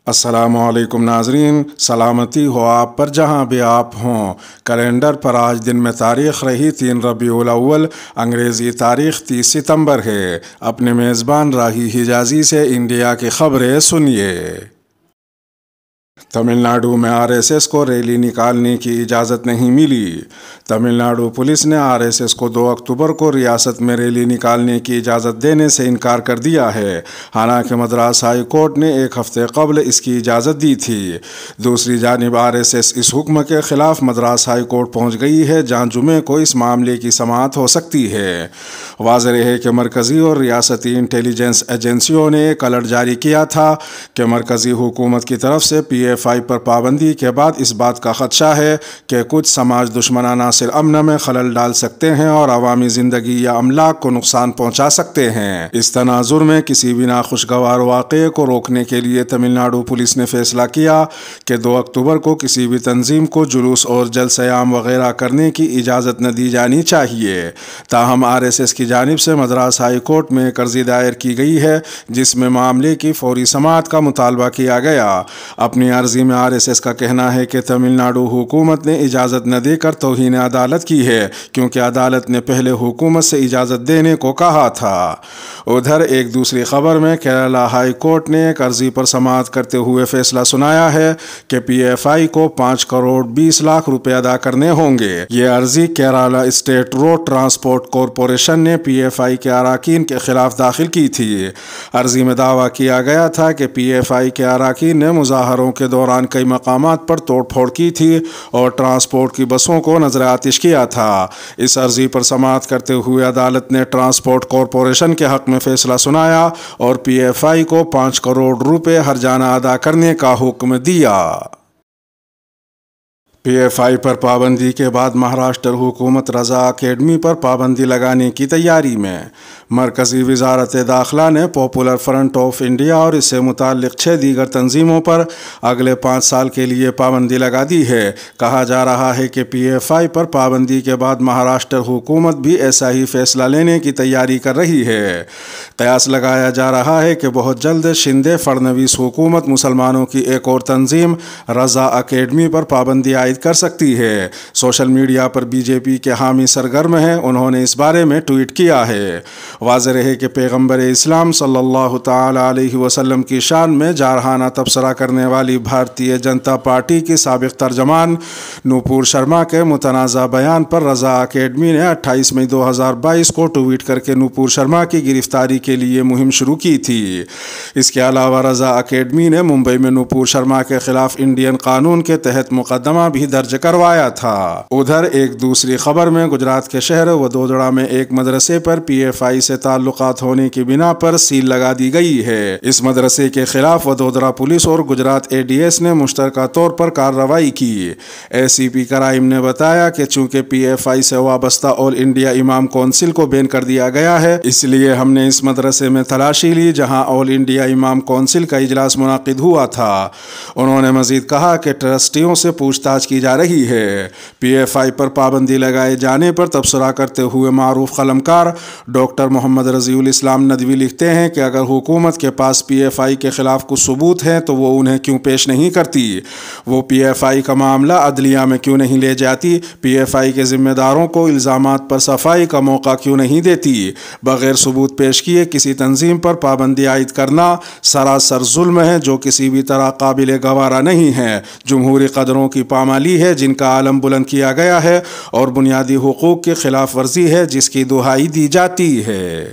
السلام علیکم ناظرین، سلامتی ہو آپ پر جہاں بھی آپ ہوں۔ کیلنڈر پر آج دن میں تاریخ رہی 3 ربیع الاول، انگریزی تاریخ 30 ستمبر ہے۔ اپنے میزبان راہی حجازی سے انڈیا کی خبریں سنیے۔ تمل ناڈو میں RSS کو ریلی نکالنے کی اجازت نہیں ملی۔ تمل ناڈو پولیس نے RSS کو 2 اکتوبر کو ریاست میں ریلی نکالنے کی اجازت دینے سے انکار کر دیا ہے، حالانکہ مدراس ہائی کورٹ نے 1 ہفتے قبل اس کی اجازت دی تھی۔ دوسری جانب RSS اس حکم کے خلاف مدراس ہائی کورٹ پہنچ گئی ہے، جہاں جمعے کو اس معاملے کی سماعت ہو سکتی ہے۔ واضح ہے کہ مرکزی اور ریاستی انٹیلیجنس ایجنسیوں نے ایک الرٹ جاری کیا تھا کہ مرکزی حکومت کی طرف سے PFI پر پابندی کے بعد اس بات کا خدشہ ہے کہ کچھ سماج دشمن عناصر امن میں خلل ڈال سکتے ہیں اور عوامی زندگی یا املاک کو نقصان پہنچا سکتے ہیں۔ اس تناظر میں کسی بھی ناخوشگوار واقعے کو روکنے کے لیے تمل ناڈو پولیس نے فیصلہ کیا کہ 2 اکتوبر کو کسی بھی تنظیم کو جلوس اور جلسہ عام وغیرہ کرنے کی اجازت نہ دی جانی چاہیے۔ تاہم RSS کی جانب سے مدراس ہائی کورٹ میں ایک عرضی دائر کی گئی ہے، جس میں معاملے کی فوری سماعت کا مطالبہ کیا گیا۔ اپنی عرضی میں RSS کا کہنا ہے کہ تمل ناڈو حکومت نے اجازت نہ دے کر توہین عدالت کی ہے، کیونکہ عدالت نے پہلے حکومت سے اجازت دینے کو کہا تھا۔ ادھر ایک دوسری خبر میں کیرالہ ہائی کورٹ نے ایک عرضی پر سماعت کرتے ہوئے فیصلہ سنایا ہے کہ PFI کو 5 کروڑ 20 لاکھ روپے ادا کرنے ہوں گے۔ یہ عرضی Kerala state road transport corporation نے PFI کے اراکین کے خلاف داخل کی تھی۔ عرضی میں دعویٰ کیا گیا تھا کہ PFI کے اراکین نے مظاہروں کے دوران کئی مقامات پر توڑ پھوڑ کی تھی اور ٹرانسپورٹ کی بسوں کو نظر آتش کیا تھا۔ اس عرضی پر سماعت کرتے ہوئے عدالت نے ٹرانسپورٹ کارپوریشن کے حق میں فیصلہ سنایا اور PFI کو 5 کروڑ روپے ہرجانہ ادا کرنے کا حکم دیا۔ PFI پر پابندی کے بعد مہاراشٹر حکومت رضا اکیڈمی پر پابندی لگانے کی تیاری میں۔ مرکزی وزارت داخلہ نے پاپولر فرنٹ آف انڈیا اور اس سے متعلق 6 دیگر تنظیموں پر اگلے 5 سال کے لیے پابندی لگا دی ہے۔ کہا جا رہا ہے کہ PFI پر پابندی کے بعد مہاراشٹر حکومت بھی ایسا ہی فیصلہ لینے کی تیاری کر رہی ہے۔ قیاس لگایا جا رہا ہے کہ بہت جلد شندے فڑنویس حکومت مسلمانوں کی ایک اور تنظیم رضا اکیڈمی پر پابندی عائد کر سکتی ہے۔ سوشل میڈیا پر BJP کے حامی سرگرم ہیں، انہوں نے اس بارے میں ٹویٹ کیا ہے۔ واضح رہے کہ پیغمبر اسلام صلی اللہ تعالی علیہ وسلم کی شان میں جارحانہ تبصرہ کرنے والی بھارتیہ جنتا پارٹی کی سابق ترجمان نوپور شرما کے متنازع بیان پر رضا اکیڈمی نے 28 مئی 2022 کو ٹویٹ کر کے نوپور شرما کی گرفتاری کے لیے مہم شروع کی تھی۔ اس کے علاوہ رضا اکیڈمی نے ممبئی میں نوپور شرما کے خلاف انڈین قانون کے تحت مقدمہ بھی درج کروایا تھا۔ ادھر ایک دوسری خبر میں گجرات کے شہر ودودرا میں ایک مدرسے پر PFI سے تعلقات ہونے کی بنا پر سیل لگا دی گئی ہے۔ اس مدرسے کے خلاف ودودرا پولیس اور گجرات ADS نے مشترکہ طور پر کارروائی کی۔ ACP کرائم نے بتایا کہ چونکہ PFI سے وابستہ آل انڈیا امام کونسل کو بین کر دیا گیا ہے، اس لیے ہم نے اس مدرسے میں تلاشی لی جہاں آل انڈیا امام کونسل کا اجلاس منعقد ہوا تھا۔ انہوں نے مزید کہا کہ ٹرسٹیوں سے پوچھ تاچھ کی جا رہی ہے۔ PFI پر پابندی لگائے جانے پر تبصرہ کرتے ہوئے معروف قلمکار ڈاکٹر محمد رضی الاسلام ندوی لکھتے ہیں کہ اگر حکومت کے پاس PFI کے خلاف کچھ ثبوت ہے تو وہ انہیں کیوں پیش نہیں کرتی؟ وہ PFI کا معاملہ عدلیہ میں کیوں نہیں لے جاتی؟ PFI کے ذمہ داروں کو الزامات پر صفائی کا موقع کیوں نہیں دیتی؟ بغیر ثبوت پیش کیے کسی تنظیم پر پابندی عائد کرنا سراسر ظلم ہے جو کسی بھی طرح قابل گوارا نہیں ہے۔ جمہوری قدروں کی پامالی ہے جن کا عالم بلند کیا گیا ہے اور بنیادی حقوق کی خلاف ورزی ہے جس کی دہائی دی جاتی ہے۔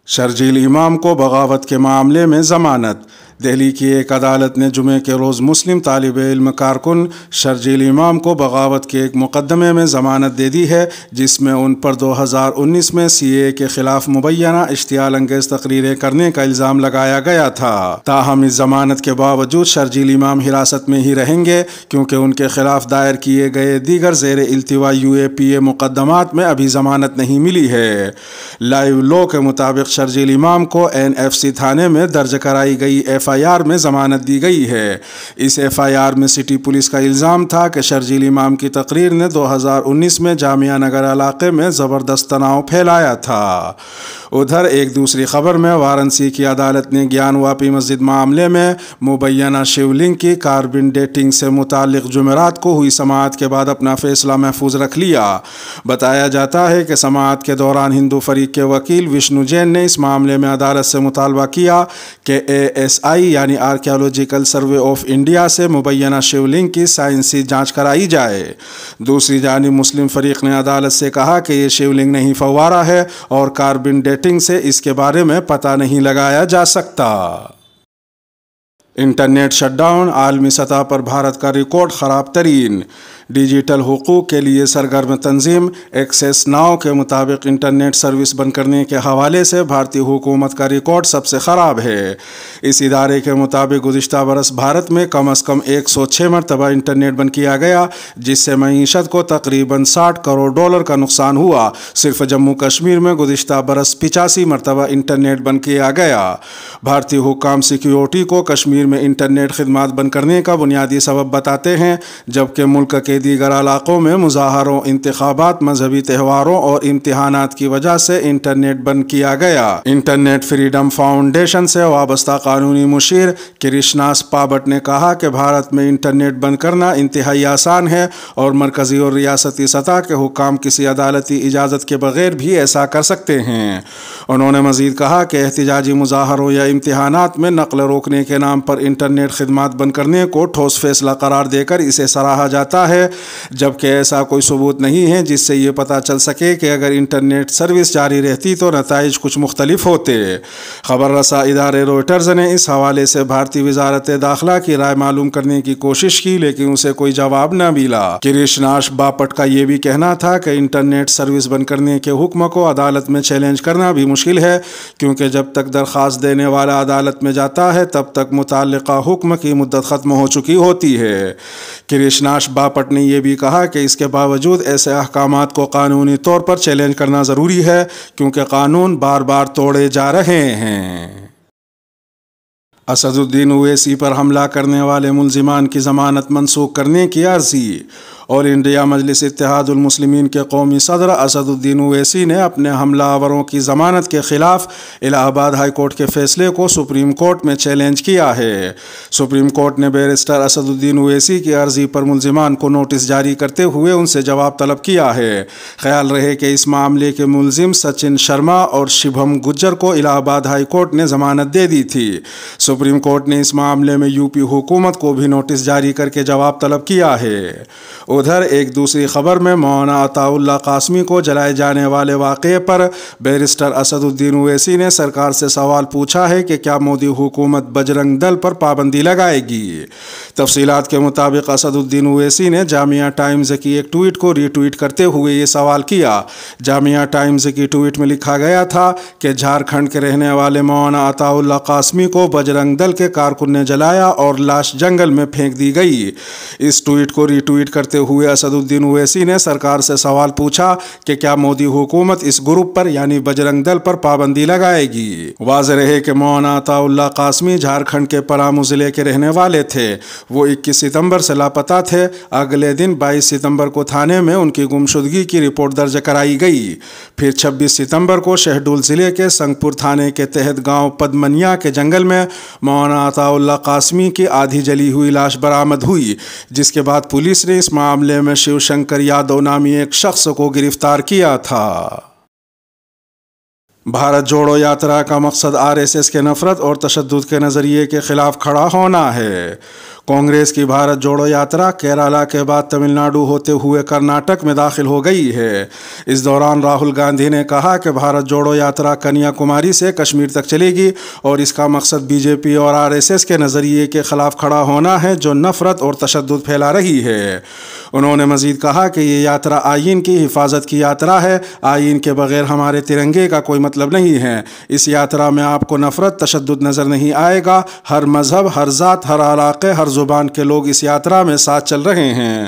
شرجیل امام کو بغاوت کے معاملے میں ضمانت۔ دہلی کی ایک عدالت نے جمعے کے روز مسلم طالب علم کارکن شرجیل امام کو بغاوت کے ایک مقدمے میں ضمانت دے دی ہے، جس میں ان پر 2019 میں CAA کے خلاف مبینہ اشتعال انگیز تقریریں کرنے کا الزام لگایا گیا تھا۔ تاہم اس ضمانت کے باوجود شرجیل امام حراست میں ہی رہیں گے، کیونکہ ان کے خلاف دائر کیے گئے دیگر زیر التوا UAPA مقدمات میں ابھی ضمانت نہیں ملی ہے۔ لائیو لو کے مطابق شرجیل امام کو NFC تھانے میں درج کرائی گئی FIR میں ضمانت دی گئی ہے۔ اس FIR میں سٹی پولیس کا الزام تھا کہ شرجیل امام کی تقریر نے 2019 میں جامعہ نگر علاقے میں زبردست تناؤ پھیلایا تھا۔ ادھر ایک دوسری خبر میں وارانسی کی عدالت نے گیان واپی مسجد معاملے میں مبینہ شیو لنگ کی کاربن ڈیٹنگ سے متعلق جمعرات کو ہوئی سماعت کے بعد اپنا فیصلہ محفوظ رکھ لیا۔ بتایا جاتا ہے کہ سماعت کے دوران ہندو فریق کے وکیل وشنو جین نے اس معاملے میں عدالت سے مطالبہ کیا کہ ASI یعنی آرکیالوجیکل سروے آف انڈیا سے مبینہ شیو لنگ کی سائنسی جانچ کرائی جائے۔ دوسری جانب مسلم فریق نے عدالت سے کہا کہ یہ شیو لنگ نہیں فوارہ ہے اور کاربن ڈیٹنگ سے اس کے بارے میں پتہ نہیں لگایا جا سکتا۔ انٹرنیٹ شٹ ڈاؤن، عالمی سطح پر بھارت کا ریکارڈ خراب ترین۔ ڈیجیٹل حقوق کے لیے سرگرم تنظیم ایکسیس ناؤ کے مطابق انٹرنیٹ سروس بند کرنے کے حوالے سے بھارتی حکومت کا ریکارڈ سب سے خراب ہے۔ اس ادارے کے مطابق گزشتہ برس بھارت میں کم از کم 106 مرتبہ انٹرنیٹ بند کیا گیا، جس سے معیشت کو تقریباً $60 کروڑ کا نقصان ہوا۔ صرف جموں کشمیر میں گزشتہ برس 85 مرتبہ انٹرنیٹ بند کیا گیا۔ بھارتی حکام سیکیورٹی کو کشمیر میں انٹرنیٹ خدمات بند کرنے کا بنیادی سبب بتاتے ہیں، جبکہ ملک کے دیگر علاقوں میں مظاہروں، انتخابات، مذہبی تہواروں اور امتحانات کی وجہ سے انٹرنیٹ بند کیا گیا۔ انٹرنیٹ فریڈم فاؤنڈیشن سے وابستہ قانونی مشیر کرشناس پابٹ نے کہا کہ بھارت میں انٹرنیٹ بند کرنا انتہائی آسان ہے اور مرکزی اور ریاستی سطح کے حکام کسی عدالتی اجازت کے بغیر بھی ایسا کر سکتے ہیں۔ انہوں نے مزید کہا کہ احتجاجی مظاہروں یا امتحانات میں نقل روکنے کے نام پر انٹرنیٹ خدمات بند کرنے کو ٹھوس فیصلہ قرار دے کر اسے سراہا جاتا ہے، جبکہ ایسا کوئی ثبوت نہیں ہے جس سے یہ پتہ چل سکے کہ اگر انٹرنیٹ سروس جاری رہتی تو نتائج کچھ مختلف ہوتے۔ خبر رساں ادارے روئٹرز نے اس حوالے سے بھارتی وزارت داخلہ کی رائے معلوم کرنے کی کوشش کی، لیکن اسے کوئی جواب نہ ملا۔ کرشناس باپٹ کا یہ بھی کہنا تھا کہ انٹرنیٹ سروس بند کرنے کے حکم کو عدالت میں چیلنج کرنا بھی مشکل ہے، کیونکہ جب تک درخواست دینے والا عدالت میں جاتا ہے تب تک متعلقہ حکم کی مدت ختم ہو چکی ہوتی ہے۔ کرشناس باپٹ نے یہ بھی کہا کہ اس کے باوجود ایسے احکامات کو قانونی طور پر چیلنج کرنا ضروری ہے، کیونکہ قانون بار بار توڑے جا رہے ہیں۔ اسد الدین اویسی پر حملہ کرنے والے ملزمان کی ضمانت منسوخ کرنے کی عرضی۔ اور انڈیا مجلس اتحاد المسلمین کے قومی صدر اسد الدین اویسی نے اپنے حملہ آوروں کی ضمانت کے خلاف الہ آباد ہائی کورٹ کے فیصلے کو سپریم کورٹ میں چیلنج کیا ہے۔ سپریم کورٹ نے بیرسٹر اسد الدین اویسی کی عرضی پر ملزمان کو نوٹس جاری کرتے ہوئے ان سے جواب طلب کیا ہے۔ خیال رہے کہ اس معاملے کے ملزم سچن شرما اور شبھم گجر کو الہ آباد ہائی کورٹ نے ضمانت دے دی تھی۔ سپریم کورٹ نے اس معاملے میں UP حکومت کو بھی نوٹس جاری کر کے جواب طلب کیا ہے۔ ادھر ایک دوسری خبر میں مولانا عطا اللہ قاسمی کو جلائے جانے والے واقعے پر بیرسٹر اسد الدین اویسی نے سرکار سے سوال پوچھا ہے کہ کیا مودی حکومت بجرنگ دل پر پابندی لگائے گی۔ تفصیلات کے مطابق اسد الدین اویسی نے جامعہ ٹائمز کی ایک ٹویٹ کو ری ٹویٹ کرتے ہوئے یہ سوال کیا۔ جامعہ ٹائمز کی ٹویٹ میں لکھا گیا تھا کہ جھارکھنڈ کے رہنے والے مولانا عطا اللہ قاسمی کو بجرنگ دل کے کارکن نے جلایا اور لاش جنگل میں پھینک دی گئی۔ اس ٹویٹ کو ری ٹویٹ کرتے ہوئے اسد الدین اویسی نے سرکار سے سوال پوچھا کہ کیا مودی حکومت اس گروپ پر یعنی بجرنگ دل پر پابندی لگائے گی۔ واضح رہے کہ مولانا عطا اللہ قاسمی جھارکھنڈ کے پلامو ضلع کے رہنے والے تھے۔ وہ 21 ستمبر سے لاپتہ تھے۔ اگلے دن 22 ستمبر کو تھانے میں ان کی گمشدگی کی رپورٹ درج کرائی گئی۔ پھر 26 ستمبر کو شہڈول ضلع کے سنگ پور تھانے کے تحت گاؤں پدمنیا کے جنگل میں مولانا عطا اللہ قاسمی کی آدھی جلی ہوئی لاش برآمد ہوئی، جس کے بعد پولیس نے اس معاملے میں شیو شنکر یادو نامی ایک شخص کو گرفتار کیا تھا۔ بھارت جوڑو یاترا کا مقصد RSS کے نفرت اور تشدد کے نظریے کے خلاف کھڑا ہونا ہے۔ کانگریس کی بھارت جوڑو یاترا کیرالہ کے بعد تمل ناڈو ہوتے ہوئے کرناٹک میں داخل ہو گئی ہے۔ اس دوران راہل گاندھی نے کہا کہ بھارت جوڑو یاترا کنیا کماری سے کشمیر تک چلے گی اور اس کا مقصد BJP اور RSS کے نظریے کے خلاف کھڑا ہونا ہے جو نفرت اور تشدد پھیلا رہی ہے۔ انہوں نے مزید کہا کہ یہ یاترا آئین کی حفاظت کی یاترا ہے۔ آئین کے بغیر ہمارے ترنگے کا کوئی مطلب مطلب نہیں ہے۔ اس یاترا میں آپ کو نفرت، تشدد نظر نہیں آئے گا۔ ہر مذہب، ہر ذات، ہر علاقے، ہر زبان کے لوگ اس یاترا میں ساتھ چل رہے ہیں۔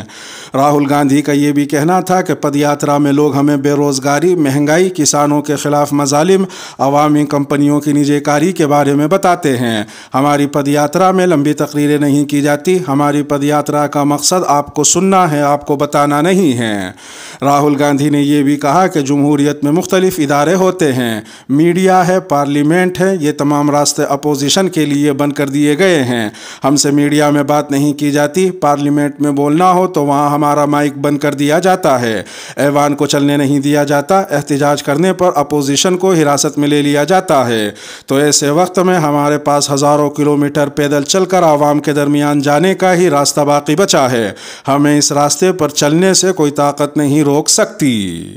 راہل گاندھی کا یہ بھی کہنا تھا کہ پد یاترا میں لوگ ہمیں بے روزگاری، مہنگائی، کسانوں کے خلاف مظالم، عوامی کمپنیوں کی نجی کاری کے بارے میں بتاتے ہیں۔ ہماری پد یاترا میں لمبی تقریریں نہیں کی جاتی۔ ہماری پد یاترا کا مقصد آپ کو سننا ہے، آپ کو بتانا نہیں ہے۔ راہل گاندھی نے یہ بھی کہا کہ جمہوریت میں مختلف ادارے ہوتے ہیں، میڈیا ہے، پارلیمنٹ ہے، یہ تمام راستے اپوزیشن کے لیے بند کر دیے گئے ہیں۔ ہم سے میڈیا میں بات نہیں کی جاتی، پارلیمنٹ میں بولنا ہو تو وہاں ہمارا مائک بند کر دیا جاتا ہے، ایوان کو چلنے نہیں دیا جاتا، احتجاج کرنے پر اپوزیشن کو حراست میں لے لیا جاتا ہے۔ تو ایسے وقت میں ہمارے پاس ہزاروں کلومیٹر پیدل چل کر عوام کے درمیان جانے کا ہی راستہ باقی بچا ہے۔ ہمیں اس راستے پر چلنے سے کوئی طاقت نہیں روک سکتی۔